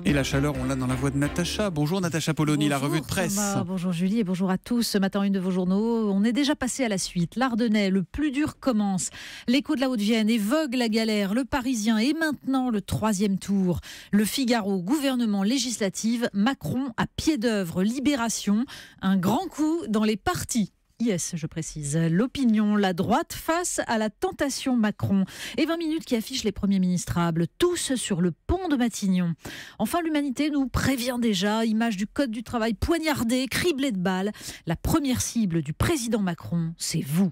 Et la chaleur, on l'a dans la voix de Natacha. Bonjour Natacha Polony, la revue de presse. Bonjour Julie et bonjour à tous. Ce matin, une de vos journaux, on est déjà passé à la suite. L'Ardennais, le plus dur commence. L'Écho de la Haute-Vienne évoque la galère. Le Parisien et maintenant le troisième tour. Le Figaro, gouvernement législative. Macron à pied d'œuvre, Libération. Un grand coup dans les partis. Yes, je précise. L'Opinion, la droite face à la tentation Macron. Et 20 minutes qui affichent les premiers ministrables, tous sur le pont de Matignon. Enfin, l'Humanité nous prévient déjà, image du code du travail poignardé, criblé de balles. La première cible du président Macron, c'est vous.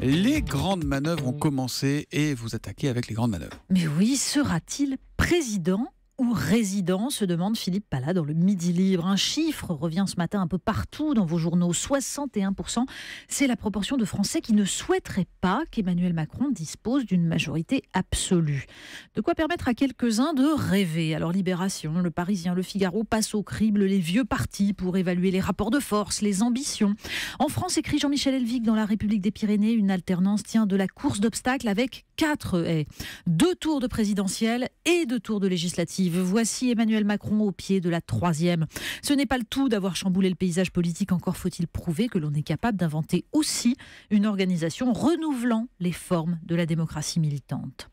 Les grandes manœuvres ont commencé et vous attaquez avec les grandes manœuvres. Mais oui, sera-t-il président ou résident, se demande Philippe Pallat dans le Midi Libre. Un chiffre revient ce matin un peu partout dans vos journaux. 61%, c'est la proportion de Français qui ne souhaiteraient pas qu'Emmanuel Macron dispose d'une majorité absolue. De quoi permettre à quelques-uns de rêver. Alors Libération, Le Parisien, Le Figaro passent au crible les vieux partis pour évaluer les rapports de force, les ambitions. En France, écrit Jean-Michel Helvig dans La République des Pyrénées, une alternance tient de la course d'obstacles avec 4 haies. 2 tours de présidentielle et 2 tours de législative. Voici Emmanuel Macron au pied de la 3e. Ce n'est pas le tout d'avoir chamboulé le paysage politique, encore faut-il prouver que l'on est capable d'inventer aussi une organisation renouvelant les formes de la démocratie militante.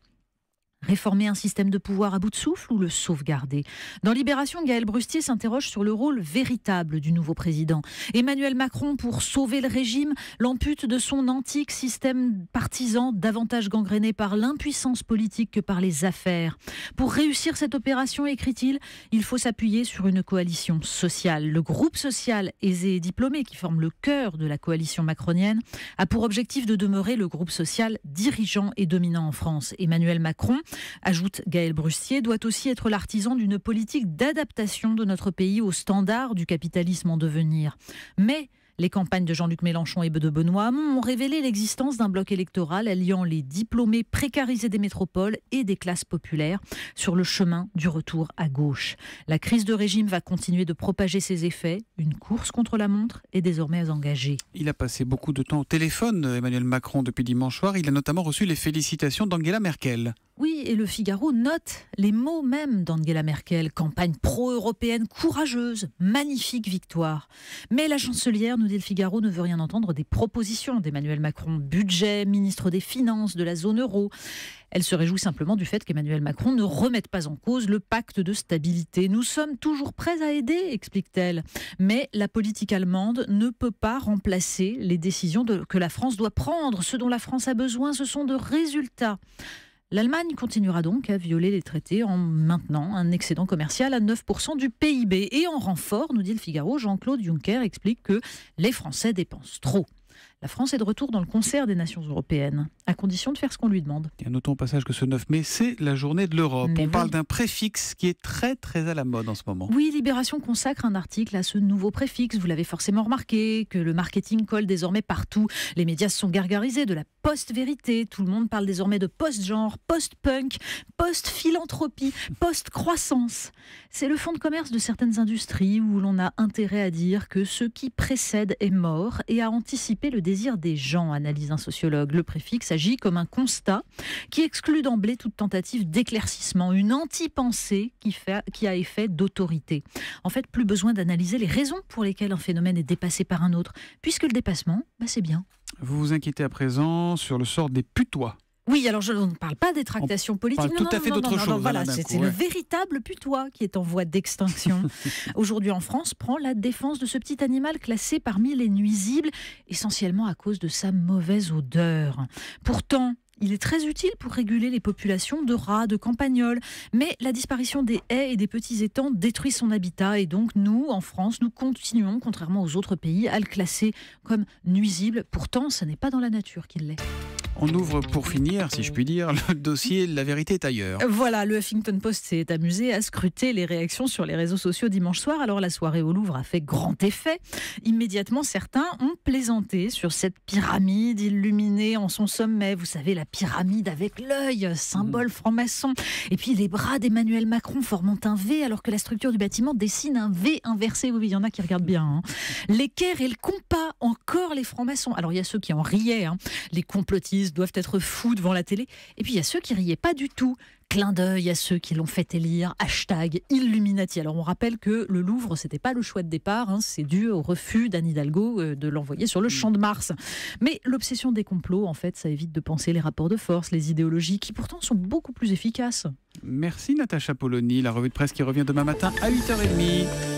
Réformer un système de pouvoir à bout de souffle ou le sauvegarder? Dans Libération, Gaël Brustier s'interroge sur le rôle véritable du nouveau président. Emmanuel Macron, pour sauver le régime, l'ampute de son antique système partisan, davantage gangréné par l'impuissance politique que par les affaires. Pour réussir cette opération, écrit-il, il faut s'appuyer sur une coalition sociale. Le groupe social aisé et diplômé, qui forme le cœur de la coalition macronienne, a pour objectif de demeurer le groupe social dirigeant et dominant en France. Emmanuel Macron, ajoute Gaël Brustier, doit aussi être l'artisan d'une politique d'adaptation de notre pays aux standards du capitalisme en devenir. Mais les campagnes de Jean-Luc Mélenchon et de Benoît Hamon ont révélé l'existence d'un bloc électoral alliant les diplômés précarisés des métropoles et des classes populaires sur le chemin du retour à gauche. La crise de régime va continuer de propager ses effets. Une course contre la montre est désormais engagée. Il a passé beaucoup de temps au téléphone, Emmanuel Macron, depuis dimanche soir. Il a notamment reçu les félicitations d'Angela Merkel. Oui, et le Figaro note les mots même d'Angela Merkel. Campagne pro-européenne courageuse, magnifique victoire. Mais la chancelière, nous dit le Figaro, ne veut rien entendre des propositions d'Emmanuel Macron. Budget, ministre des Finances, de la zone euro. Elle se réjouit simplement du fait qu'Emmanuel Macron ne remette pas en cause le pacte de stabilité. Nous sommes toujours prêts à aider, explique-t-elle. Mais la politique allemande ne peut pas remplacer les décisions que la France doit prendre. Ce dont la France a besoin, ce sont de résultats. L'Allemagne continuera donc à violer les traités en maintenant un excédent commercial à 9% du PIB. Et en renfort, nous dit le Figaro, Jean-Claude Juncker explique que les Français dépensent trop. La France est de retour dans le concert des nations européennes, à condition de faire ce qu'on lui demande. Et notons au passage que ce 9 mai, c'est la journée de l'Europe. On parle d'un préfixe qui est très très à la mode en ce moment. Oui, Libération consacre un article à ce nouveau préfixe. Vous l'avez forcément remarqué, que le marketing colle désormais partout. Les médias se sont gargarisés de la post-vérité. Tout le monde parle désormais de post-genre, post-punk, post-philanthropie, post-croissance. C'est le fonds de commerce de certaines industries où l'on a intérêt à dire que ce qui précède est mort et à anticiper le désir des gens, analyse un sociologue. Le préfixe agit comme un constat qui exclut d'emblée toute tentative d'éclaircissement, une anti-pensée qui a effet d'autorité. En fait, plus besoin d'analyser les raisons pour lesquelles un phénomène est dépassé par un autre, puisque le dépassement, c'est bien. Vous vous inquiétez à présent sur le sort des putois. Oui, alors je ne parle pas des tractations politiques. Tout à fait d'autre chose. Voilà, c'est le véritable putois qui est en voie d'extinction. Aujourd'hui en France, prend la défense de ce petit animal classé parmi les nuisibles, essentiellement à cause de sa mauvaise odeur. Pourtant, il est très utile pour réguler les populations de rats, de campagnols. Mais la disparition des haies et des petits étangs détruit son habitat. Et donc, nous, en France, nous continuons, contrairement aux autres pays, à le classer comme nuisible. Pourtant, ce n'est pas dans la nature qu'il l'est. On ouvre pour finir, si je puis dire, le dossier La vérité est ailleurs. Voilà, le Huffington Post s'est amusé à scruter les réactions sur les réseaux sociaux dimanche soir. Alors la soirée au Louvre a fait grand effet. Immédiatement, certains ont plaisanté sur cette pyramide illuminée en son sommet. Vous savez, la pyramide avec l'œil, symbole franc-maçon. Et puis les bras d'Emmanuel Macron formant un V alors que la structure du bâtiment dessine un V inversé. Oui, il y en a qui regardent bien. L'équerre et le compas, encore les francs-maçons. Alors il y a ceux qui en riaient, les complotistes socialistes doivent être fous devant la télé. Et puis il y a ceux qui riaient pas du tout. Clin d'œil à ceux qui l'ont fait élire, hashtag Illuminati. Alors on rappelle que le Louvre, c'était pas le choix de départ, c'est dû au refus d'Anne Hidalgo de l'envoyer sur le Champ de Mars. Mais l'obsession des complots, en fait, ça évite de penser les rapports de force, les idéologies, qui pourtant sont beaucoup plus efficaces. Merci Natacha Polony, la revue de presse qui revient demain matin à 8h30.